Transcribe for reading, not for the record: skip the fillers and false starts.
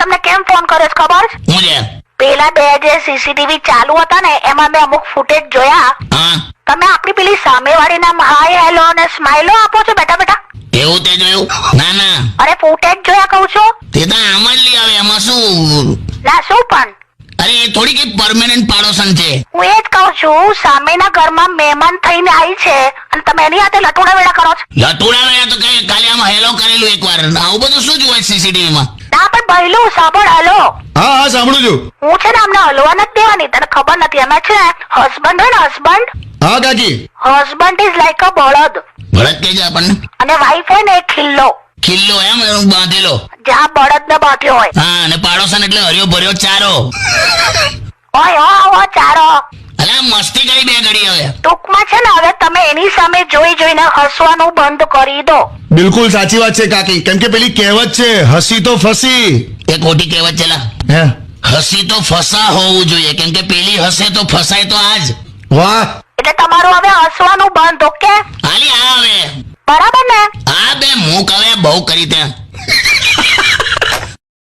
તમને કેમ ફોન કર્યો છે ખબર છે? હું છે પેલા બે જે સીસીટીવી ચાલુ હતા ને એમાં મેં અમુક ફૂટેજ જોયા. હા તમે આપણી પેલી સામેવાળી નામ હાય હેલો અને સ્માઈલો આપો છો બેટા બેટા. એવું તે જોયું? ના ના અરે ફૂટેજ જોયા કહું છું. તે તો આમ જ લઈ આવે, એમાં શું? ના શું પણ અરે એ થોડી કઈ પરમેનન્ટ પાડોશન છે. હું એ જ કહું છું, સામેના ઘરમાં મહેમાન થઈને આવી છે અને તમે એની હાથે લટુડા વેડા કરો છો. લટુડા વેળા તો કઈ કાલે આમ હેલો કરેલું એકવાર. આવું બધું શું જોવે સીસીટીવી માં? ના પણ બહેલું સાંભળ. હલો, હા હા સાંભળું છું. હું છે ને અમને હલવા નથી દેવાની, તને ખબર નથી. અમે છે હસબન્ડ હોય ને હસબન્ડ, હા કાકી. હસબન્ડ ઇઝ લાઈક અ બળદ ભરત કે છે આપણને અને વાઈફ હોય ને એ ખિલ્લો, ખિલ્લો એમ બાંધેલો. જ્યાં બળદ ને બાંધ્યો હોય. હા અને પાડોશન એટલે હર્યો ભર્યો ચારો. ઓય હો ચારો. અલા મસ્તી કરી બે ઘડી હવે. ટૂંકમાં છે ને હવે તમે એની સામે જોઈ જોઈને હસવાનું બંધ કરી દો. બિલકુલ સાચી વાત છે કાકી, કેમ કે પેલી કહેવત છે હસી તો ફસી. એ ખોટી કહેવત છે લા. હે હસી તો ફસા હોવું જોઈએ, કેમ કે પેલી હસે તો ફસાય તો આજ. વાહ. એટલે તમારું હવે હસવાનું બંધ. ઓકે હાલી આ હવે બરાબર ને? આ બે મૂક હવે બહુ કરી ત્યાં.